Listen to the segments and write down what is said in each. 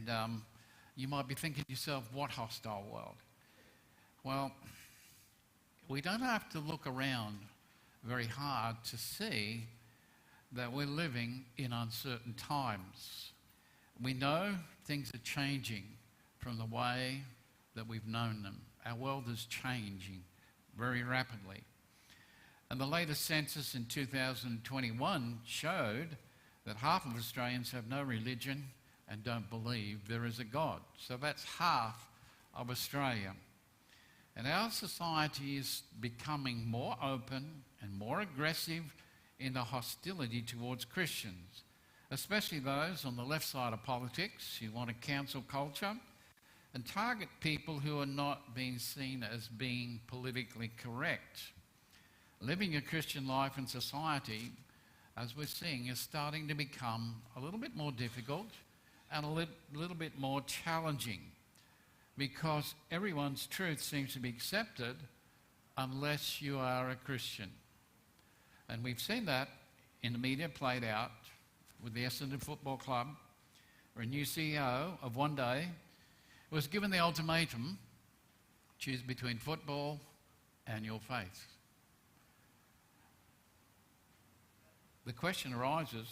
And you might be thinking to yourself, what hostile world? Well, we don't have to look around very hard to see that we're living in uncertain times. We know things are changing from the way that we've known them. Our world is changing very rapidly. And the latest census in 2021 showed that half of Australians have no religion and don't believe there is a God. So that's half of Australia. And our society is becoming more open and more aggressive in the hostility towards Christians, especially those on the left side of politics who want to cancel culture and target people who are not being seen as being politically correct. Living a Christian life in society, as we're seeing, is starting to become a little bit more difficult and a little bit more challenging, because everyone's truth seems to be accepted unless you are a Christian. And we've seen that in the media played out with the Essendon Football Club, where a new CEO of one day was given the ultimatum, choose between football and your faith. The question arises,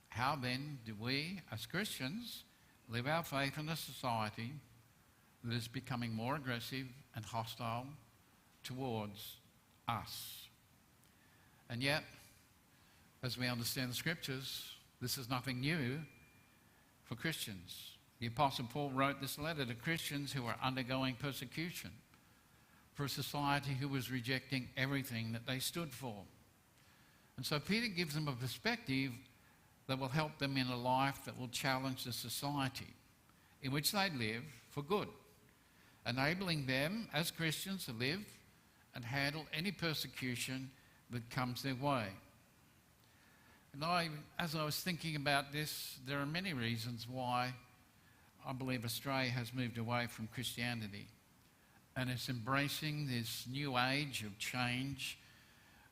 how then do we as Christians live our faith in a society that is becoming more aggressive and hostile towards us? And yet, as we understand the scriptures, this is nothing new for Christians. The Apostle Paul wrote this letter to Christians who were undergoing persecution, for a society who was rejecting everything that they stood for. And so Peter gives them a perspective that will help them in a life that will challenge the society in which they live for good, enabling them as Christians to live and handle any persecution that comes their way. And as I was thinking about this, there are many reasons why I believe Australia has moved away from Christianity and is embracing this new age of change,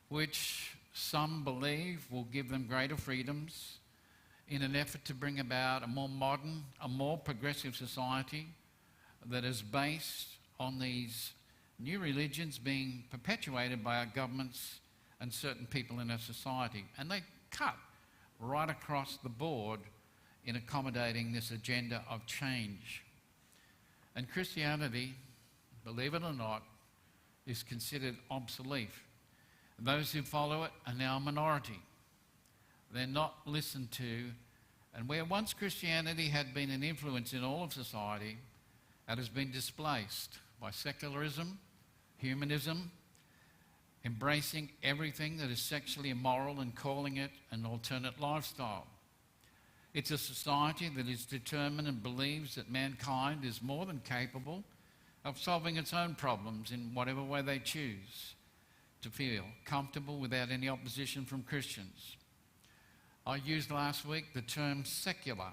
which some believe will give them greater freedoms in an effort to bring about a more modern, a more progressive society that is based on these new religions being perpetuated by our governments and certain people in our society. And they cut right across the board in accommodating this agenda of change. And Christianity, believe it or not, is considered obsolete. Those who follow it are now a minority. They're not listened to. And where once Christianity had been an influence in all of society, it has been displaced by secularism, humanism, embracing everything that is sexually immoral and calling it an alternate lifestyle. It's a society that is determined and believes that mankind is more than capable of solving its own problems in whatever way they choose, to feel comfortable without any opposition from Christians. I used last week the term secular.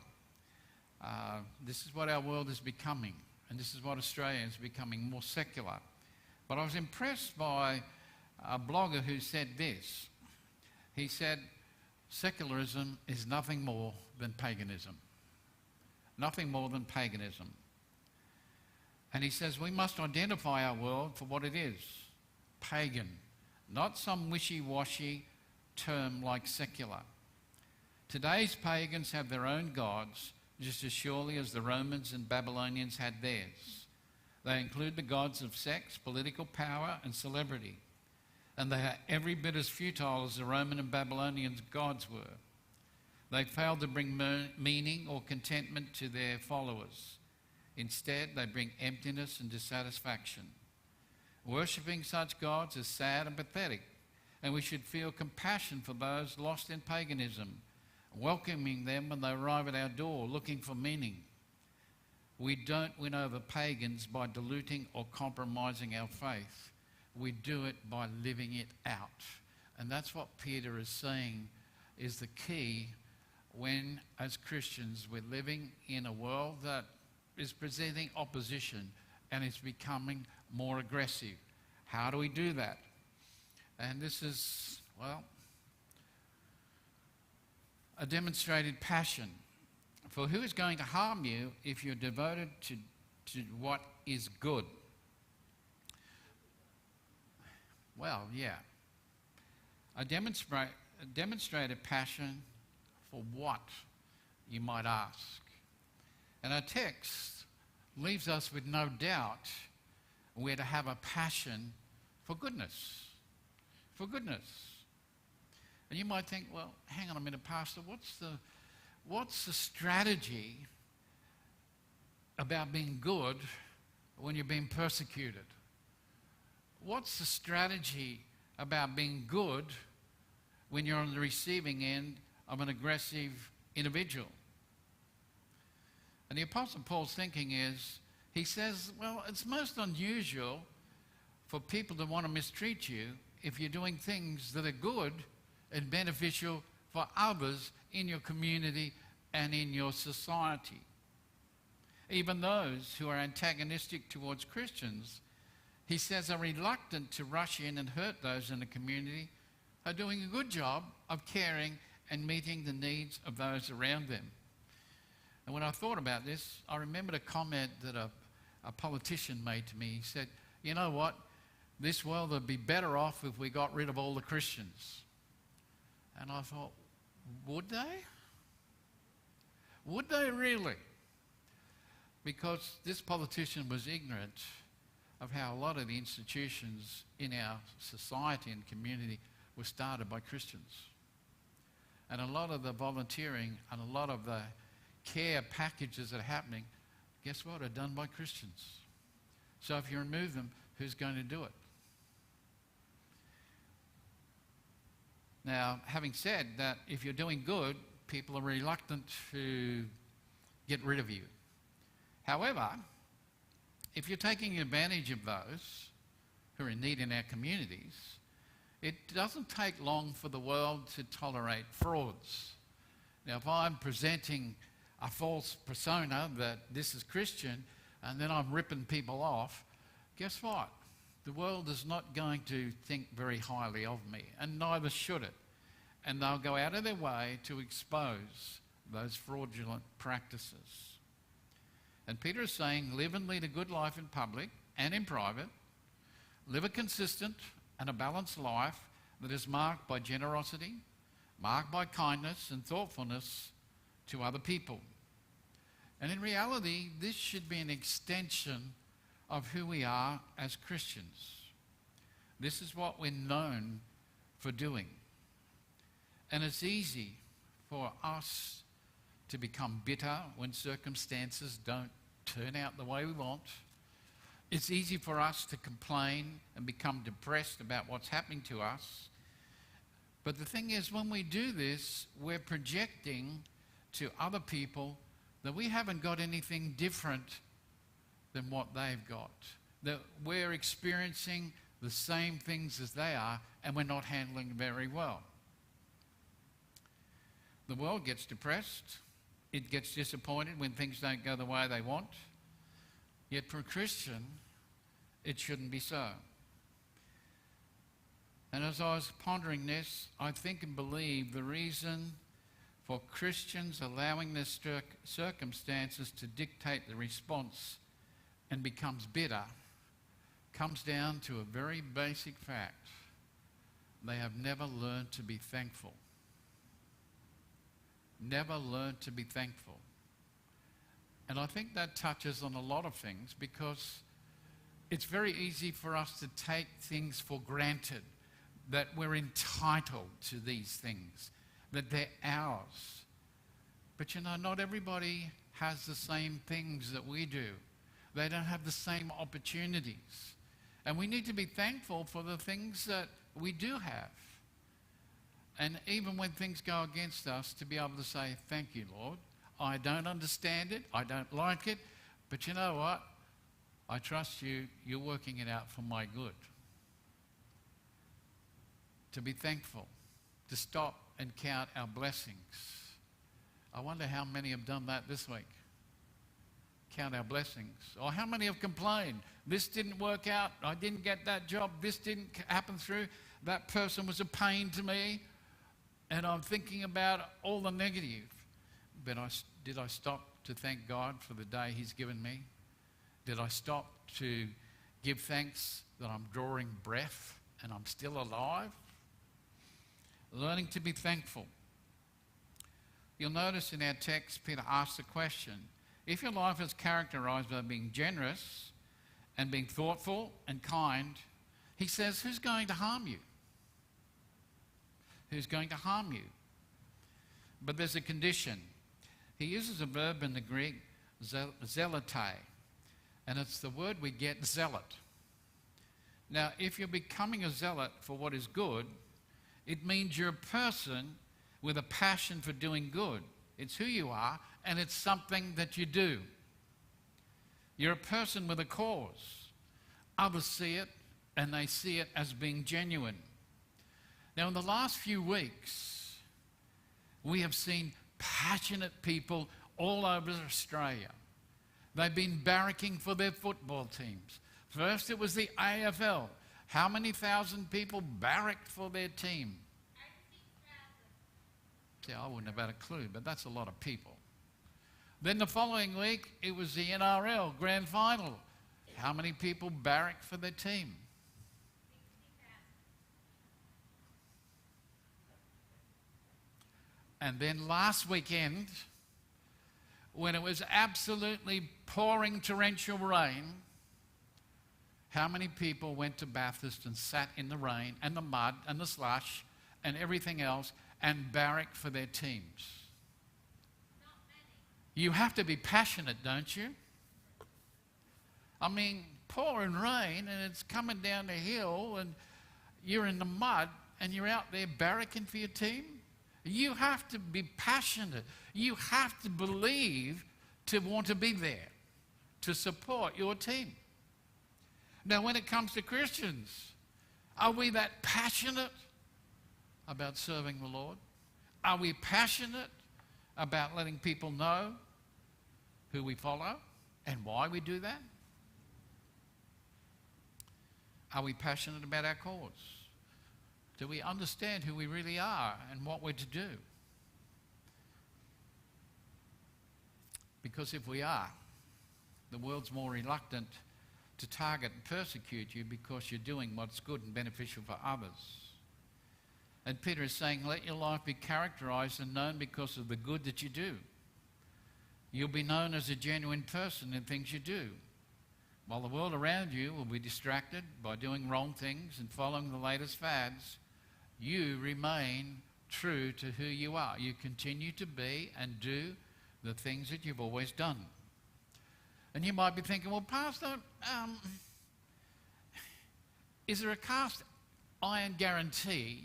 This is what our world is becoming, and this is what Australia is becoming, more secular. But I was impressed by a blogger who said this. He said, secularism is nothing more than paganism. Nothing more than paganism. And he says we must identify our world for what it is, pagan, not some wishy-washy term like secular. Today's pagans have their own gods just as surely as the Romans and Babylonians had theirs. They include the gods of sex, political power and celebrity. And they are every bit as futile as the Roman and Babylonian gods were. They failed to bring meaning or contentment to their followers. Instead, they bring emptiness and dissatisfaction. Worshipping such gods is sad and pathetic, and we should feel compassion for those lost in paganism, welcoming them when they arrive at our door looking for meaning. We don't win over pagans by diluting or compromising our faith. We do it by living it out. And that's what Peter is saying is the key when, as Christians, we're living in a world that is presenting opposition and is becoming more aggressive. How do we do that? And this is, well, a demonstrated passion For who is going to harm you if you're devoted to what is good? Well, yeah. A demonstrated passion for what, you might ask. And our text leaves us with no doubt we're to have a passion for goodness. For goodness. And you might think, well, hang on a minute, Pastor, what's the strategy about being good when you're being persecuted? What's the strategy about being good when you're on the receiving end of an aggressive individual? And the Apostle Paul's thinking is, he says, well, it's most unusual for people to want to mistreat you if you're doing things that are good and beneficial for others in your community and in your society. Even those who are antagonistic towards Christians, he says, are reluctant to rush in and hurt those in the community who are doing a good job of caring and meeting the needs of those around them. And when I thought about this, I remembered a comment that a politician made to me. He said, you know what? This world would be better off if we got rid of all the Christians. And I thought, would they? Would they really? Because this politician was ignorant of how a lot of the institutions in our society and community were started by Christians. And a lot of the volunteering and a lot of the care packages that are happening, guess what, are done by Christians. So if you remove them, who's going to do it? Now, having said that, if you're doing good, people are reluctant to get rid of you. However, if you're taking advantage of those who are in need in our communities, it doesn't take long for the world to tolerate frauds. Now, if I'm presenting a false persona that this is Christian and then I'm ripping people off, guess what? The world is not going to think very highly of me, and neither should it. And they'll go out of their way to expose those fraudulent practices. And Peter is saying, live and lead a good life in public and in private. Live a consistent and a balanced life that is marked by generosity, marked by kindness and thoughtfulness to other people. And in reality, this should be an extension of who we are as Christians. This is what we're known for doing. And it's easy for us to become bitter when circumstances don't turn out the way we want. It's easy for us to complain and become depressed about what's happening to us. But the thing is, when we do this, we're projecting to other people that we haven't got anything different than what they've got. That we're experiencing the same things as they are, and we're not handling very well. The world gets depressed. It gets disappointed when things don't go the way they want. Yet for a Christian, it shouldn't be so. And as I was pondering this, I think and believe the reason for Christians allowing their circumstances to dictate the response and becomes bitter comes down to a very basic fact. They have never learned to be thankful. Never learned to be thankful. And I think that touches on a lot of things, because it's very easy for us to take things for granted, that we're entitled to these things, that they're ours. But you know, not everybody has the same things that we do. They don't have the same opportunities. And we need to be thankful for the things that we do have. And even when things go against us, to be able to say, thank you, Lord. I don't understand it. I don't like it. But you know what? I trust you. You're working it out for my good. To be thankful. To stop and count our blessings. I wonder how many have done that this week. Count our blessings. Or how many have complained? This didn't work out. I didn't get that job. This didn't happen through. That person was a pain to me. And I'm thinking about all the negative. But I Did I stop to thank God for the day He's given me? Did I stop to give thanks that I'm drawing breath and I'm still alive? Learning to be thankful. You'll notice in our text, Peter asks the question, if your life is characterized by being generous and being thoughtful and kind, he says, who's going to harm you? Who's going to harm you? But there's a condition. He uses a verb in the Greek, zealete, and it's the word we get, zealot. Now, if you're becoming a zealot for what is good, it means you're a person with a passion for doing good. It's who you are, and it's something that you do. You're a person with a cause. Others see it, and they see it as being genuine. Now, in the last few weeks, we have seen passionate people all over Australia. They've been barracking for their football teams. First, it was the AFL. How many thousand people barracked for their team? 18,000. See, I wouldn't have had a clue, but that's a lot of people. Then the following week, it was the NRL Grand Final. How many people barracked for their team? 60,000. And then last weekend, when it was absolutely pouring torrential rain, how many people went to Bathurst and sat in the rain and the mud and the slush and everything else and barracked for their teams? Not many. You have to be passionate, don't you? I mean, pouring rain and it's coming down the hill and you're in the mud and you're out there barracking for your team. You have to be passionate. You have to believe to want to be there, to support your team. Now, when it comes to Christians, are we that passionate about serving the Lord? Are we passionate about letting people know who we follow and why we do that? Are we passionate about our cause? Do we understand who we really are and what we're to do? Because if we are, the world's more reluctant to target and persecute you because you're doing what's good and beneficial for others. And Peter is saying, let your life be characterized and known because of the good that you do. You'll be known as a genuine person in things you do. While the world around you will be distracted by doing wrong things and following the latest fads, you remain true to who you are. You continue to be and do the things that you've always done. And you might be thinking, well, Pastor, is there a cast iron guarantee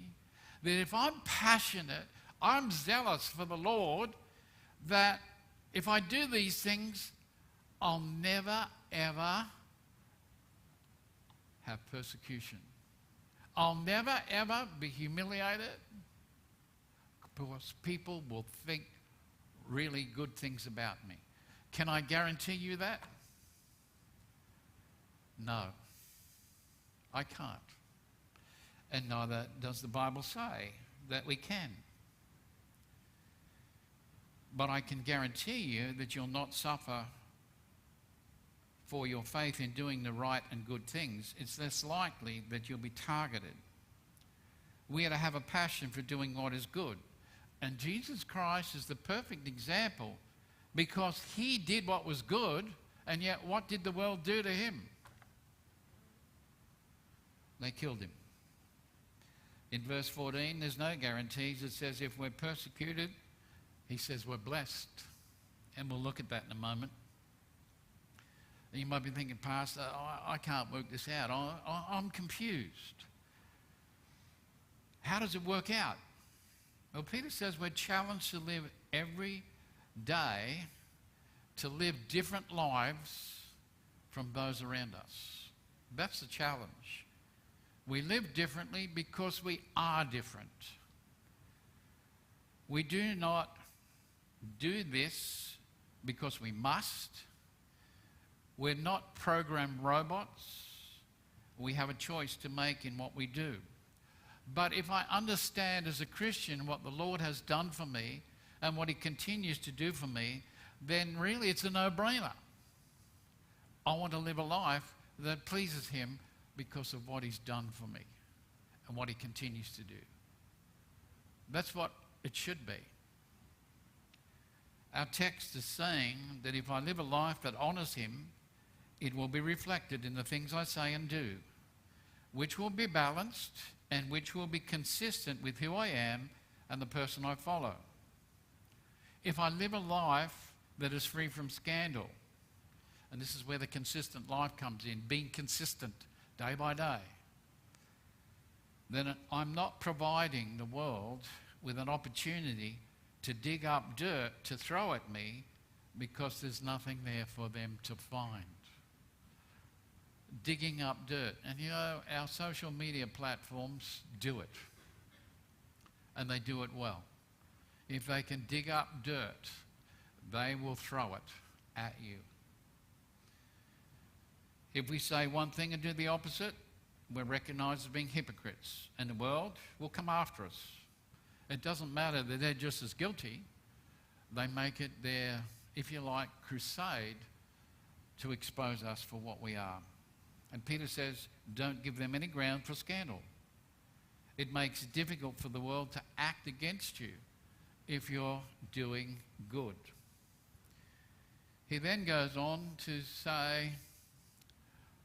that if I'm passionate, I'm zealous for the Lord, that if I do these things, I'll never, ever have persecution? I'll never, ever be humiliated because people will think really good things about me. Can I guarantee you that? No, I can't. And neither does the Bible say that we can. But I can guarantee you that you'll not suffer for your faith in doing the right and good things. It's less likely that you'll be targeted. We are to have a passion for doing what is good. And Jesus Christ is the perfect example, because he did what was good, and yet what did the world do to him? They killed him. In verse 14, there's no guarantees. It says if we're persecuted, he says we're blessed. And we'll look at that in a moment. And you might be thinking, Pastor, I can't work this out. I'm confused. How does it work out? Well, Peter says we're challenged to live every day, to live different lives from those around us. That's the challenge. We live differently because we are different. We do not do this because we must. We're not programmed robots. We have a choice to make in what we do. But if I understand as a Christian what the Lord has done for me, and what he continues to do for me, then really it's a no-brainer. I want to live a life that pleases him because of what he's done for me and what he continues to do. That's what it should be. Our text is saying that if I live a life that honours him, it will be reflected in the things I say and do, which will be balanced and which will be consistent with who I am and the person I follow. If I live a life that is free from scandal, and this is where the consistent life comes in, being consistent day by day, then I'm not providing the world with an opportunity to dig up dirt to throw at me because there's nothing there for them to find. Digging up dirt. And you know, our social media platforms do it. And they do it well. If they can dig up dirt, they will throw it at you. If we say one thing and do the opposite, we're recognised as being hypocrites, and the world will come after us. It doesn't matter that they're just as guilty. They make it their, if you like, crusade to expose us for what we are. And Peter says, don't give them any ground for scandal. It makes it difficult for the world to act against you if you're doing good. He then goes on to say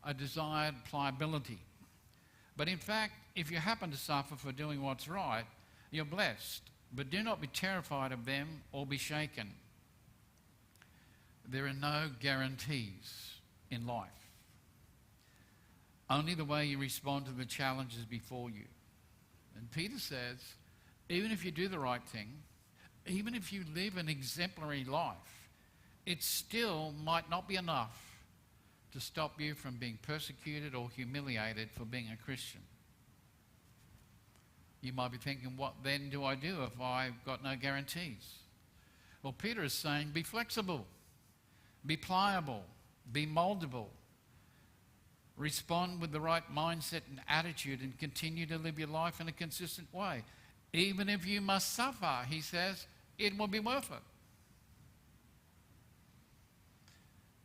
a desired pliability. But in fact, if you happen to suffer for doing what's right, you're blessed. But do not be terrified of them or be shaken. There are no guarantees in life. Only the way you respond to the challenges before you. And Peter says, even if you do the right thing, even if you live an exemplary life, it still might not be enough to stop you from being persecuted or humiliated for being a Christian. You might be thinking, what then do I do if I've got no guarantees? Well, Peter is saying, be flexible, be pliable, be moldable. Respond with the right mindset and attitude and continue to live your life in a consistent way. Even if you must suffer, he says, it will be worth it.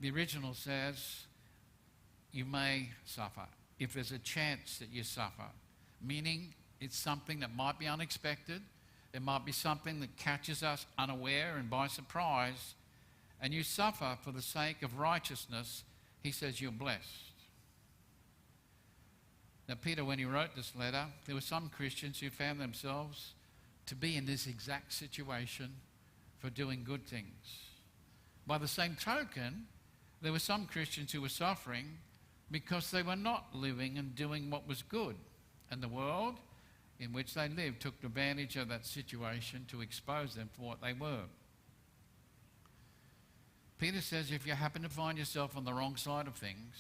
The original says, you may suffer if there's a chance that you suffer, meaning it's something that might be unexpected. It might be something that catches us unaware and by surprise, and you suffer for the sake of righteousness. He says you're blessed. Now, Peter, when he wrote this letter, there were some Christians who found themselves to be in this exact situation for doing good things. By the same token, there were some Christians who were suffering because they were not living and doing what was good. And the world in which they lived took advantage of that situation to expose them for what they were. Peter says if you happen to find yourself on the wrong side of things,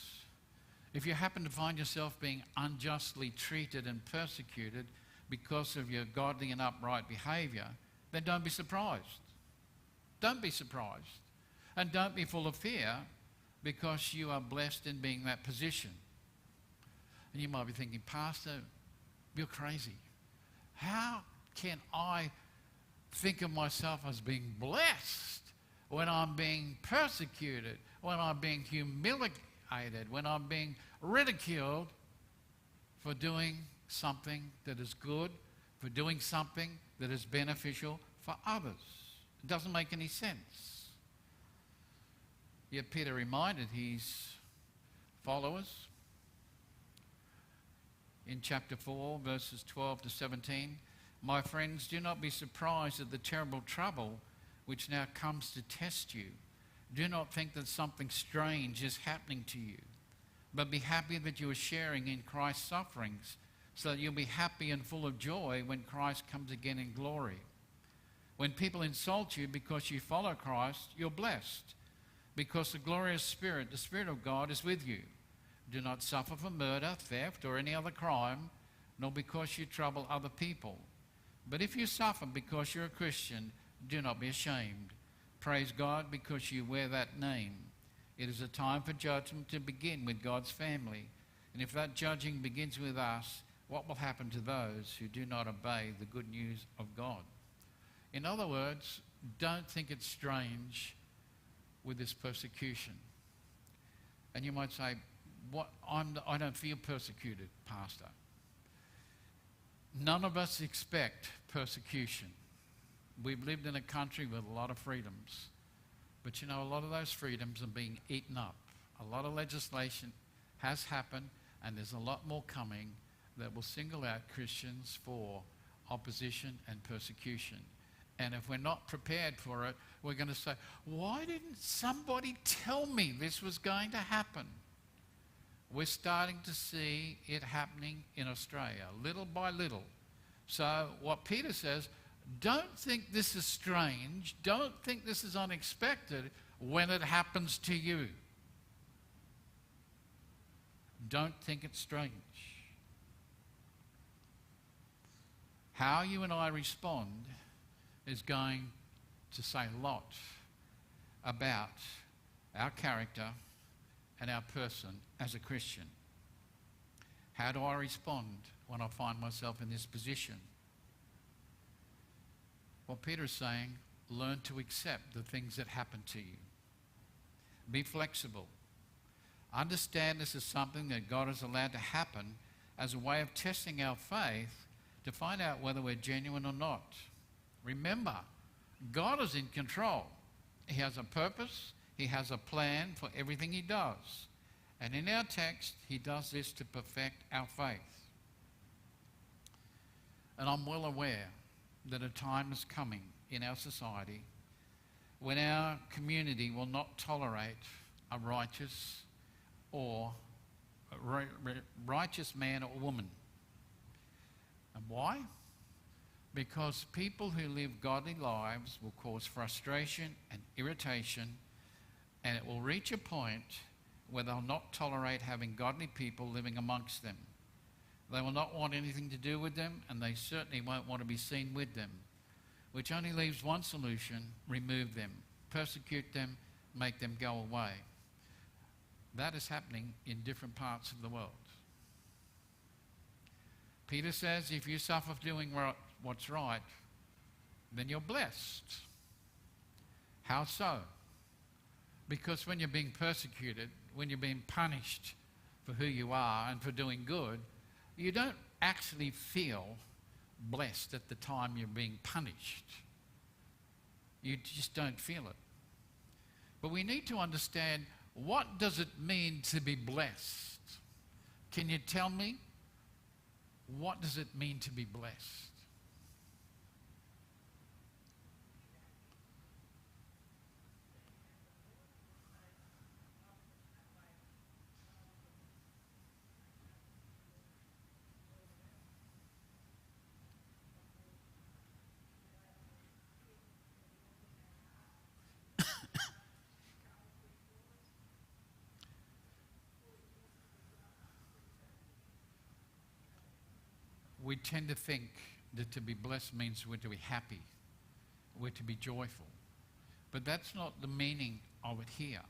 if you happen to find yourself being unjustly treated and persecuted because of your godly and upright behaviour, then don't be surprised. Don't be surprised. And don't be full of fear because you are blessed in being that position. And you might be thinking, Pastor, you're crazy. How can I think of myself as being blessed when I'm being persecuted, when I'm being humiliated, when I'm being ridiculed for doing something that is good, for doing something that is beneficial for others? It doesn't make any sense. Yet Peter reminded his followers in chapter 4, verses 12 to 17, my friends, do not be surprised at the terrible trouble which now comes to test you. Do not think that something strange is happening to you, but be happy that you are sharing in Christ's sufferings, so that you'll be happy and full of joy when Christ comes again in glory. When people insult you because you follow Christ, you're blessed, because the glorious Spirit, the Spirit of God, is with you. Do not suffer for murder, theft, or any other crime, nor because you trouble other people. But if you suffer because you're a Christian, do not be ashamed. Praise God because you wear that name. It is a time for judgment to begin with God's family. And if that judging begins with us, what will happen to those who do not obey the good news of God? In other words, don't think it's strange with this persecution. And you might say, I don't feel persecuted, Pastor. None of us expect persecution. We've lived in a country with a lot of freedoms. But you know, a lot of those freedoms are being eaten up. A lot of legislation has happened, and there's a lot more coming that will single out Christians for opposition and persecution. And if we're not prepared for it, we're going to say, why didn't somebody tell me this was going to happen? We're starting to see it happening in Australia, little by little. So what Peter says, don't think this is strange, don't think this is unexpected when it happens to you. Don't think it's strange. How you and I respond is going to say a lot about our character and our person as a Christian. How do I respond when I find myself in this position? Well, Peter's saying, learn to accept the things that happen to you. Be flexible. Understand this is something that God has allowed to happen as a way of testing our faith to find out whether we're genuine or not. Remember, God is in control. He has a purpose. He has a plan for everything he does. And in our text, he does this to perfect our faith. And I'm well aware that a time is coming in our society when our community will not tolerate a righteous man or woman. And why? Because people who live godly lives will cause frustration and irritation, and it will reach a point where they'll not tolerate having godly people living amongst them. They will not want anything to do with them, and they certainly won't want to be seen with them, which only leaves one solution: remove them, persecute them, make them go away. That is happening in different parts of the world. Peter says, if you suffer for doing what's right, then you're blessed. How so? Because when you're being persecuted, when you're being punished for who you are and for doing good, you don't actually feel blessed at the time you're being punished. You just don't feel it. But we need to understand, what does it mean to be blessed? Can you tell me? What does it mean to be blessed? We tend to think that to be blessed means we're to be happy, we're to be joyful. But that's not the meaning of it here.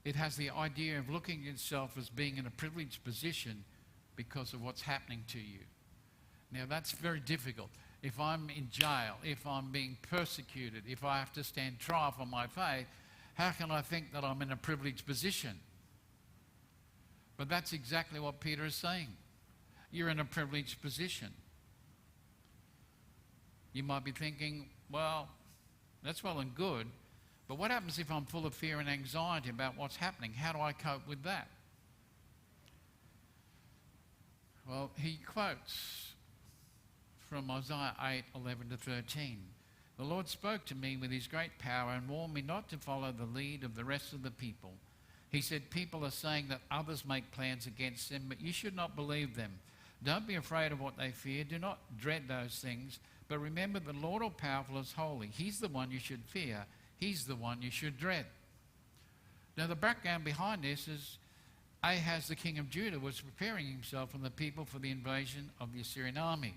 It has the idea of looking at yourself as being in a privileged position because of what's happening to you. Now that's very difficult. If I'm in jail, if I'm being persecuted, if I have to stand trial for my faith, how can I think that I'm in a privileged position? But that's exactly what Peter is saying. You're in a privileged position. You might be thinking, well, that's well and good, but what happens if I'm full of fear and anxiety about what's happening? How do I cope with that? Well, he quotes from Isaiah 8:11-13. The Lord spoke to me with his great power and warned me not to follow the lead of the rest of the people. He said, people are saying that others make plans against them, but you should not believe them. Don't be afraid of what they fear. Do not dread those things. But remember, the Lord all-powerful is holy. He's the one you should fear. He's the one you should dread. Now, the background behind this is Ahaz, the king of Judah, was preparing himself and the people for the invasion of the Assyrian army.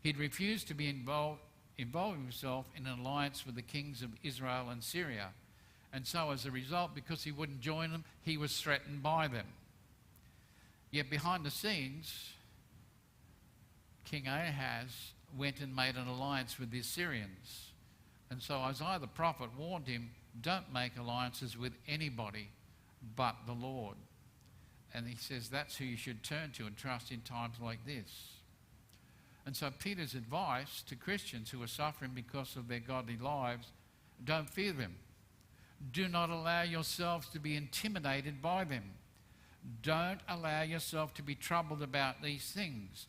He'd refused to be involved himself in an alliance with the kings of Israel and Syria. And so, as a result, because he wouldn't join them, he was threatened by them. Yet behind the scenes, King Ahaz went and made an alliance with the Assyrians. And so Isaiah the prophet warned him, don't make alliances with anybody but the Lord. And he says that's who you should turn to and trust in times like this. And so Peter's advice to Christians who are suffering because of their godly lives, don't fear them. Do not allow yourselves to be intimidated by them. Don't allow yourself to be troubled about these things.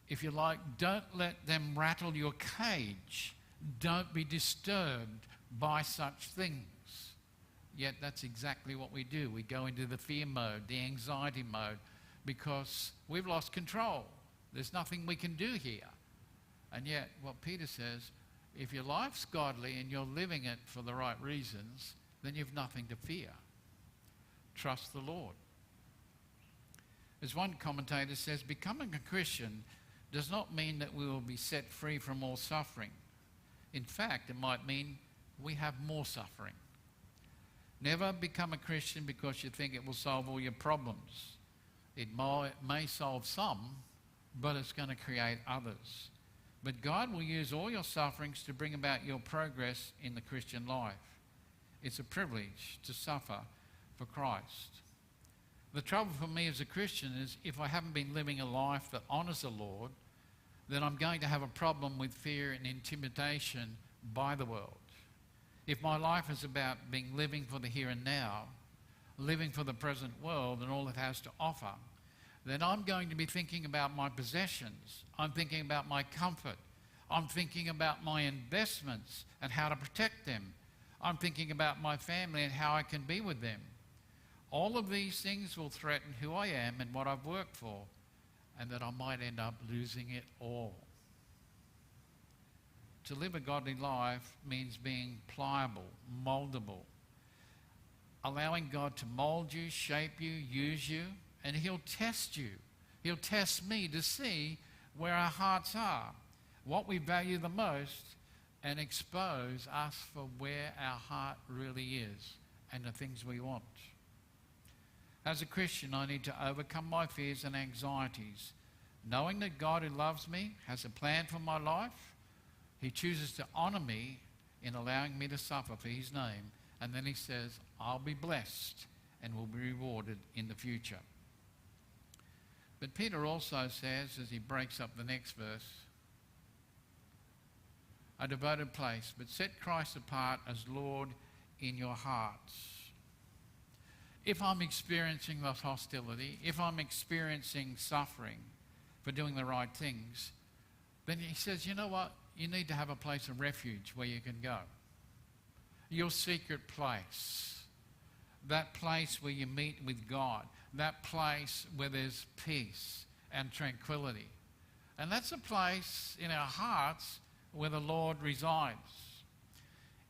If you like, don't let them rattle your cage. Don't be disturbed by such things. Yet that's exactly what we do. We go into the fear mode, the anxiety mode, because we've lost control. There's nothing we can do here. And yet, what Peter says, if your life's godly and you're living it for the right reasons, then you've nothing to fear. Trust the Lord. As one commentator says, becoming a Christian does not mean that we will be set free from all suffering. In fact, it might mean we have more suffering. Never become a Christian because you think it will solve all your problems. It may solve some, but it's going to create others. But God will use all your sufferings to bring about your progress in the Christian life. It's a privilege to suffer for Christ. The trouble for me as a Christian is if I haven't been living a life that honours the Lord, then I'm going to have a problem with fear and intimidation by the world. If my life is about living for the here and now, living for the present world and all it has to offer, then I'm going to be thinking about my possessions. I'm thinking about my comfort. I'm thinking about my investments and how to protect them. I'm thinking about my family and how I can be with them. All of these things will threaten who I am and what I've worked for, and that I might end up losing it all. To live a godly life means being pliable, moldable, allowing God to mold you, shape you, use you, and He'll test you. He'll test me to see where our hearts are, what we value the most, and expose us for where our heart really is and the things we want. As a Christian, I need to overcome my fears and anxieties, knowing that God who loves me has a plan for my life. He chooses to honour me in allowing me to suffer for His name, and then He says, I'll be blessed and will be rewarded in the future. But Peter also says, as he breaks up the next verse, a devoted place, but set Christ apart as Lord in your hearts. If I'm experiencing this hostility, if I'm experiencing suffering for doing the right things, then he says, you know what? You need to have a place of refuge where you can go. Your secret place. That place where you meet with God. That place where there's peace and tranquility. And that's a place in our hearts where the Lord resides.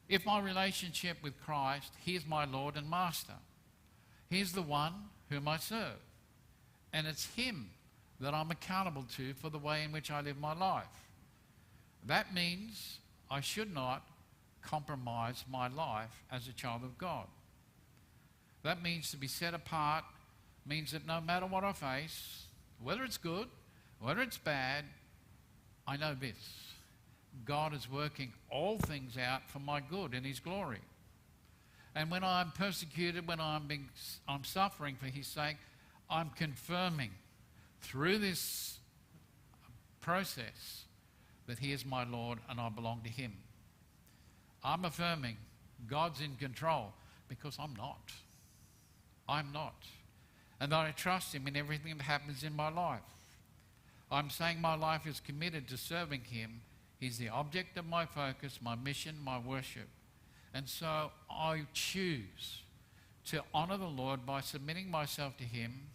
If my relationship with Christ, He's my Lord and Master. He's the one whom I serve. And it's Him that I'm accountable to for the way in which I live my life. That means I should not compromise my life as a child of God. That means to be set apart means that no matter what I face, whether it's good, whether it's bad, I know this. God is working all things out for my good in His glory. And when I'm persecuted, when I'm suffering for His sake, I'm confirming through this process that He is my Lord and I belong to Him. I'm affirming God's in control because I'm not. I'm not. And that I trust Him in everything that happens in my life. I'm saying my life is committed to serving Him. He's the object of my focus, my mission, my worship. And so I choose to honour the Lord by submitting myself to Him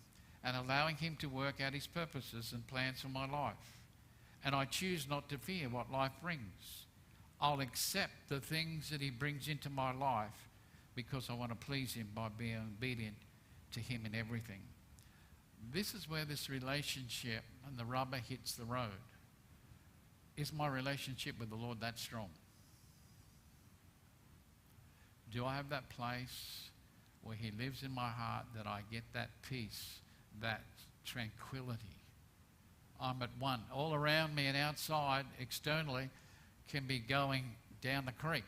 and allowing Him to work out His purposes and plans for my life. And I choose not to fear what life brings. I'll accept the things that He brings into my life because I want to please Him by being obedient to Him in everything. This is where this relationship and the rubber hits the road. Is my relationship with the Lord that strong? Do I have that place where He lives in my heart that I get that peace, that tranquility? I'm at one. All around me and outside, externally, can be going down the creek.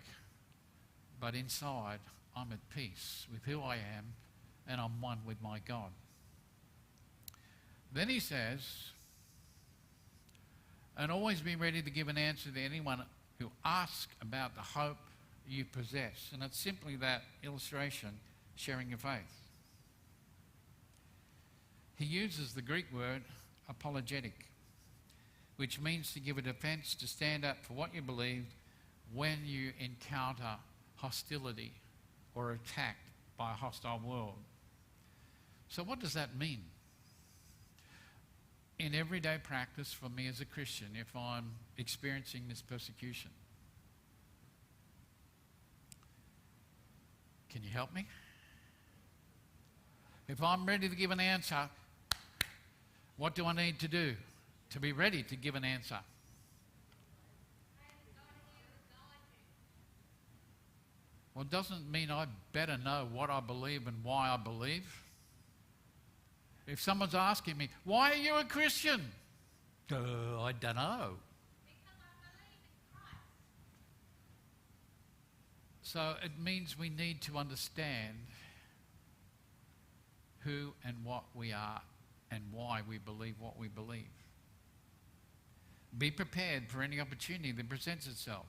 But inside, I'm at peace with who I am, and I'm one with my God. Then he says, and always be ready to give an answer to anyone who asks about the hope you possess. And it's simply that illustration, sharing your faith. He uses the Greek word apologetic, which means to give a defense, to stand up for what you believe when you encounter hostility or attacked by a hostile world. So what does that mean? In everyday practice for me as a Christian, if I'm experiencing this persecution, can you help me? If I'm ready to give an answer, what do I need to do to be ready to give an answer? Well, it doesn't mean I better know what I believe and why I believe. If someone's asking me, why are you a Christian? I don't know. Because I believe in Christ. So it means we need to understand who and what we are and why we believe what we believe. Be prepared for any opportunity that presents itself.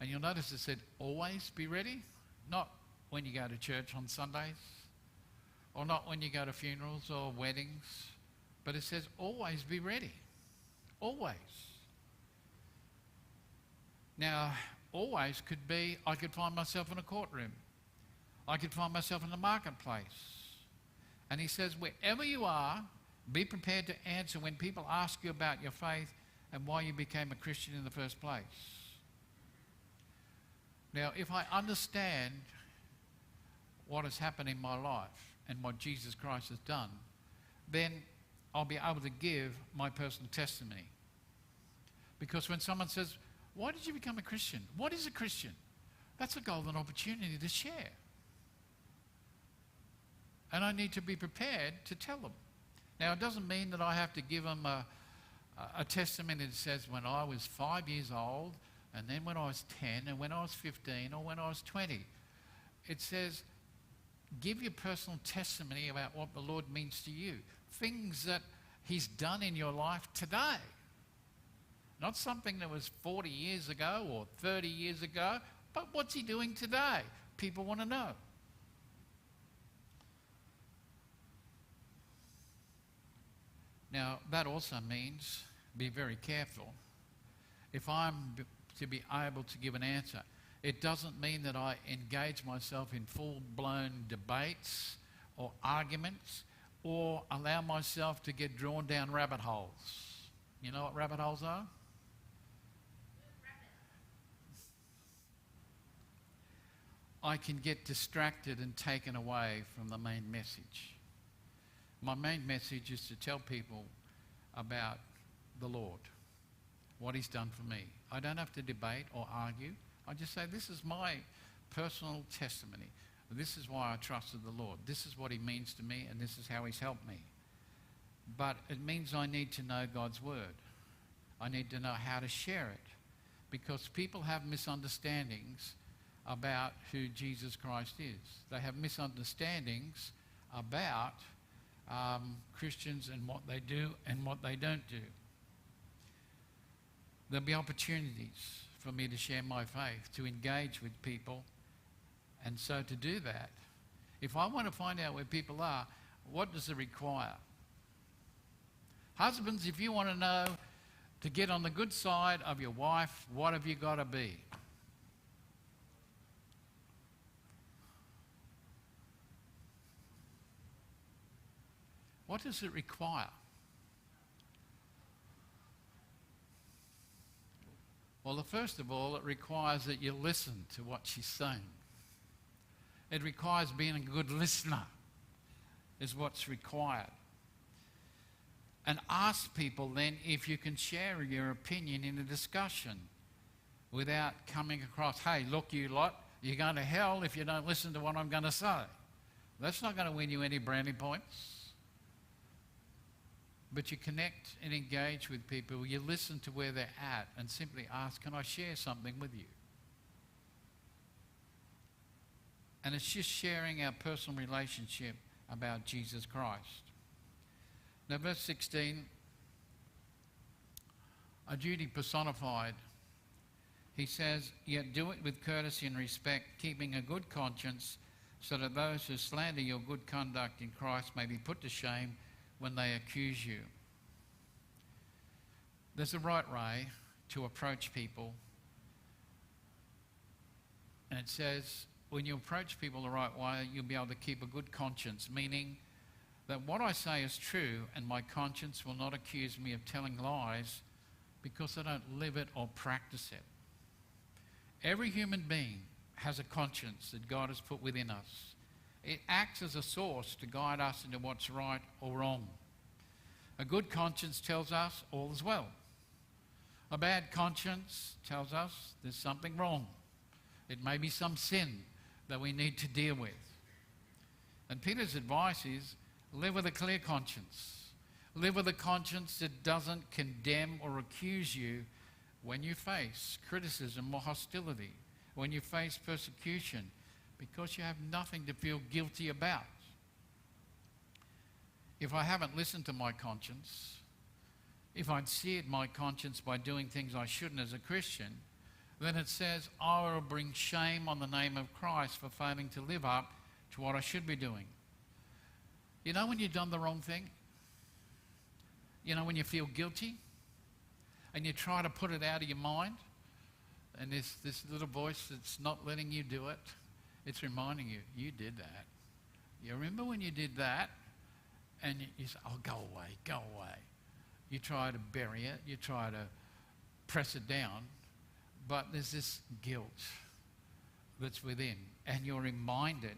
And you'll notice it said, always be ready. Not when you go to church on Sundays, or not when you go to funerals or weddings, but it says always be ready. Always. Now, always could be, I could find myself in a courtroom. I could find myself in the marketplace. And he says, wherever you are, be prepared to answer when people ask you about your faith and why you became a Christian in the first place. Now, if I understand what has happened in my life and what Jesus Christ has done, then I'll be able to give my personal testimony. Because when someone says, why did you become a Christian? What is a Christian? That's a golden opportunity to share. And I need to be prepared to tell them. Now, it doesn't mean that I have to give them a testimony that says when I was 5 years old, and then when I was 10, and when I was 15, or when I was 20. It says, give your personal testimony about what the Lord means to you. Things that he's done in your life today. Not something that was 40 years ago or 30 years ago, but what's he doing today? People want to know. Now, that also means be very careful. If I'm to be able to give an answer, it doesn't mean that I engage myself in full-blown debates or arguments or allow myself to get drawn down rabbit holes. You know what rabbit holes are? I can get distracted and taken away from the main message. My main message is to tell people about the Lord, what he's done for me. I don't have to debate or argue. I just say, this is my personal testimony. This is why I trusted the Lord. This is what he means to me, and this is how he's helped me. But it means I need to know God's word. I need to know how to share it, because people have misunderstandings about who Jesus Christ is. They have misunderstandings about Christians and what they do and what they don't do. There'll be opportunities for me to share my faith, to engage with people. And so to do that, if I want to find out where people are, what does it require? Husbands, if you want to know to get on the good side of your wife, what have you got to be? What does it require? Well, first of all, it requires that you listen to what she's saying. It requires being a good listener, is what's required. And ask people then if you can share your opinion in a discussion without coming across, hey, look, you lot, you're going to hell if you don't listen to what I'm going to say. That's not going to win you any brownie points. But you connect and engage with people, you listen to where they're at and simply ask, can I share something with you? And it's just sharing our personal relationship about Jesus Christ. Now, verse 16, a duty personified. He says, "Yet do it with courtesy and respect, keeping a good conscience, so that those who slander your good conduct in Christ may be put to shame when they accuse you." There's a right way to approach people. And it says, when you approach people the right way, you'll be able to keep a good conscience, meaning that what I say is true and my conscience will not accuse me of telling lies because I don't live it or practice it. Every human being has a conscience that God has put within us. It acts as a source to guide us into what's right or wrong. A good conscience tells us all is well. A bad conscience tells us there's something wrong. It may be some sin that we need to deal with. And Peter's advice is, live with a clear conscience. Live with a conscience that doesn't condemn or accuse you when you face criticism or hostility, when you face persecution, because you have nothing to feel guilty about. If I haven't listened to my conscience, if I'd seared my conscience by doing things I shouldn't as a Christian, then it says, I will bring shame on the name of Christ for failing to live up to what I should be doing. You know when you've done the wrong thing? You know when you feel guilty and you try to put it out of your mind, and this little voice that's not letting you do it, it's reminding you, you did that. You remember when you did that? And you say, oh, go away, go away. You try to bury it, you try to press it down, but there's this guilt that's within, and you're reminded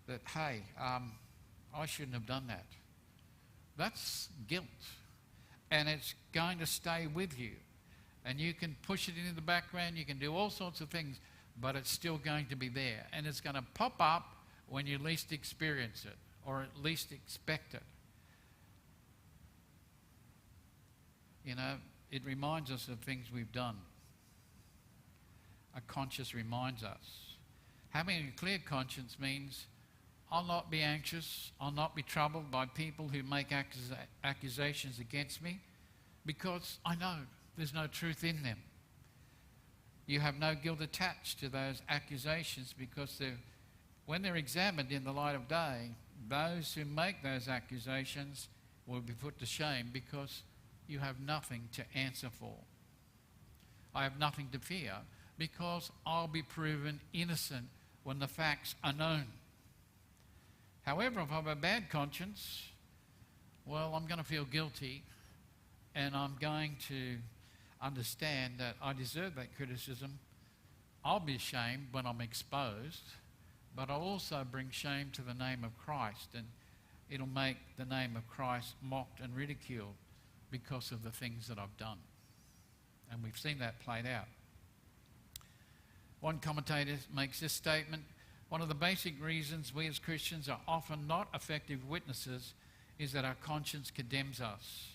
that, hey, I shouldn't have done that. That's guilt, and it's going to stay with you. And you can push it into the background, you can do all sorts of things, but it's still going to be there. And it's going to pop up when you least experience it, or at least expect it. You know, it reminds us of things we've done. A conscience reminds us. Having a clear conscience means I'll not be anxious, I'll not be troubled by people who make accusations against me, because I know there's no truth in them. You have no guilt attached to those accusations, because when they're examined in the light of day, those who make those accusations will be put to shame, because you have nothing to answer for. I have nothing to fear, because I'll be proven innocent when the facts are known. However, if I have a bad conscience, well, I'm going to feel guilty, and I'm going to understand that I deserve that criticism. I'll be ashamed when I'm exposed, but I'll also bring shame to the name of Christ, and it'll make the name of Christ mocked and ridiculed because of the things that I've done. And we've seen that played out. One commentator makes this statement: one of the basic reasons we as Christians are often not effective witnesses is that our conscience condemns us.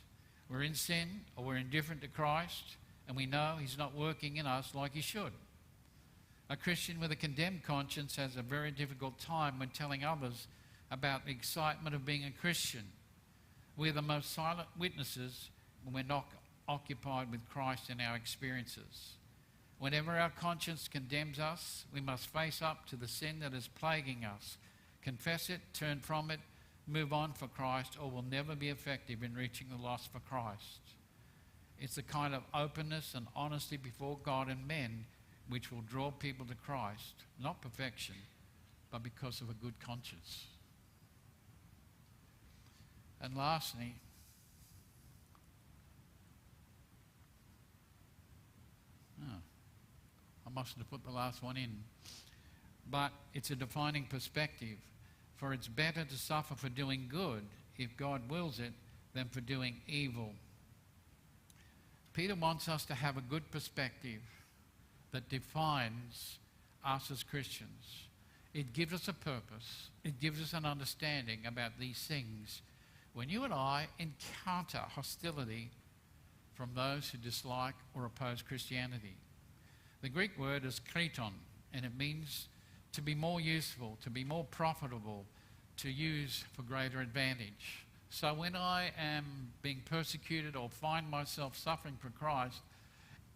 We're in sin, or we're indifferent to Christ, and we know He's not working in us like He should. A Christian with a condemned conscience has a very difficult time when telling others about the excitement of being a Christian. We're the most silent witnesses when we're not occupied with Christ in our experiences. Whenever our conscience condemns us, we must face up to the sin that is plaguing us, confess it, turn from it, move on for Christ, or we'll never be effective in reaching the lost for Christ. It's a kind of openness and honesty before God and men which will draw people to Christ, not perfection, but because of a good conscience. And lastly, I mustn't have put the last one in, but it's a defining perspective. For it's better to suffer for doing good, if God wills it, than for doing evil. Peter wants us to have a good perspective that defines us as Christians. It gives us a purpose. It gives us an understanding about these things. When you and I encounter hostility from those who dislike or oppose Christianity. The Greek word is kriton, and it means to be more useful, to be more profitable, to use for greater advantage. So when I am being persecuted or find myself suffering for Christ,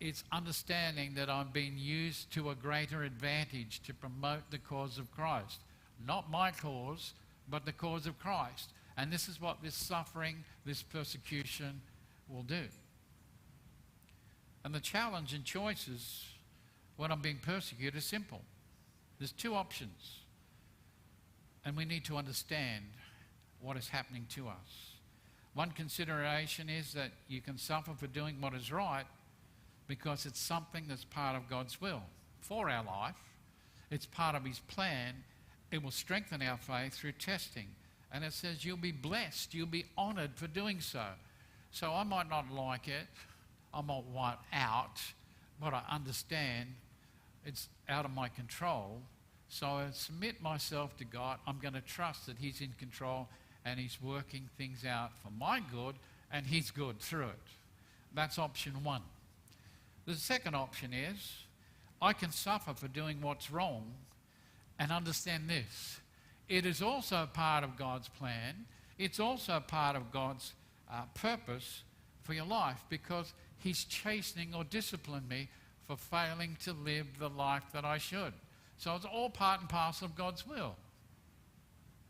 it's understanding that I'm being used to a greater advantage to promote the cause of Christ. Not my cause, but the cause of Christ. And this is what this suffering, this persecution will do. And the challenge and choices when I'm being persecuted is simple. There's two options. And we need to understand what is happening to us. One consideration is that you can suffer for doing what is right because it's something that's part of God's will for our life. It's part of His plan. It will strengthen our faith through testing. And it says you'll be blessed, you'll be honoured for doing so. So I might not like it, I might want out, but I understand it's out of my control. So I submit myself to God. I'm going to trust that He's in control and He's working things out for my good and His good through it. That's option one. The second option is I can suffer for doing what's wrong and understand this. It is also part of God's plan. It's also part of God's purpose for your life because He's chastening or disciplining me for failing to live the life that I should. So it's all part and parcel of God's will.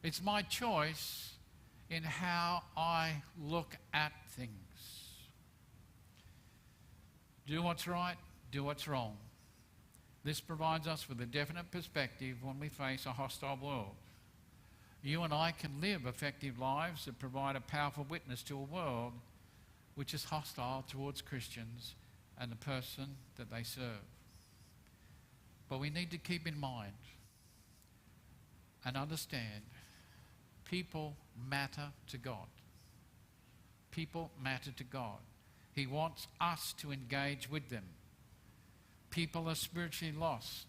It's my choice in how I look at things. Do what's right, do what's wrong. This provides us with a definite perspective when we face a hostile world. You and I can live effective lives that provide a powerful witness to a world which is hostile towards Christians and the person that they serve. But we need to keep in mind and understand people matter to God. People matter to God. He wants us to engage with them. People are spiritually lost.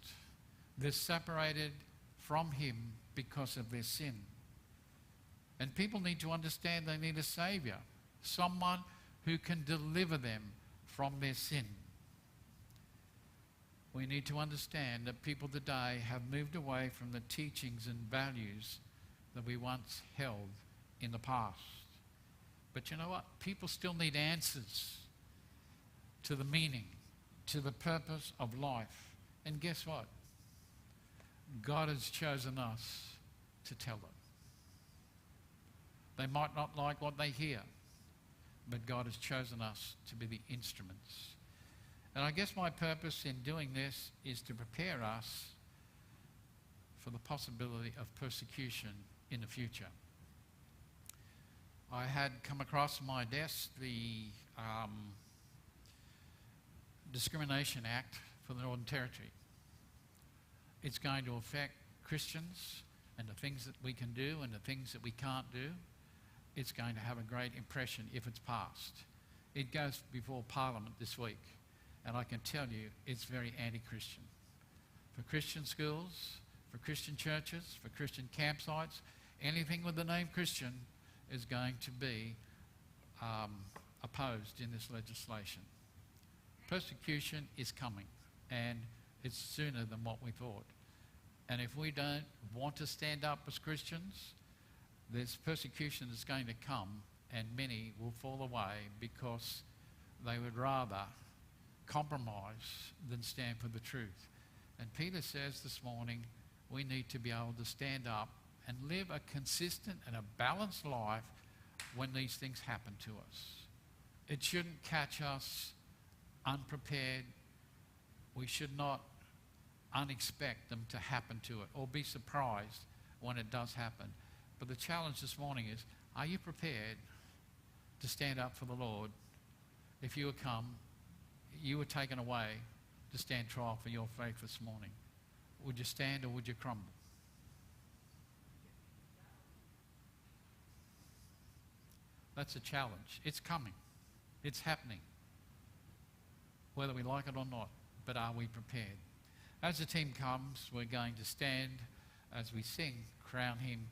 They're separated from Him because of their sin. And people need to understand they need a Saviour, someone who can deliver them from their sin. We need to understand that people today have moved away from the teachings and values that we once held in the past. But you know what? People still need answers to the meaning, to the purpose of life. And guess what? God has chosen us to tell them. They might not like what they hear, but God has chosen us to be the instruments. And I guess my purpose in doing this is to prepare us for the possibility of persecution in the future. I had come across my desk the Discrimination Act for the Northern Territory. It's going to affect Christians and the things that we can do and the things that we can't do. It's going to have a great impression if it's passed. It goes before Parliament this week, and I can tell you it's very anti-Christian. For Christian schools, for Christian churches, for Christian campsites, anything with the name Christian is going to be opposed in this legislation. Persecution is coming, and it's sooner than what we thought. And if we don't want to stand up as Christians, this persecution is going to come, and many will fall away because they would rather compromise than stand for the truth. And Peter says this morning, we need to be able to stand up and live a consistent and a balanced life when these things happen to us. It shouldn't catch us unprepared. We should not unexpect them to happen to it or be surprised when it does happen. But the challenge this morning is, are you prepared to stand up for the Lord? If you were taken away to stand trial for your faith this morning, would you stand or would you crumble? That's a challenge. It's coming. It's happening. Whether we like it or not, but are we prepared? As the team comes, we're going to stand as we sing, Crown Him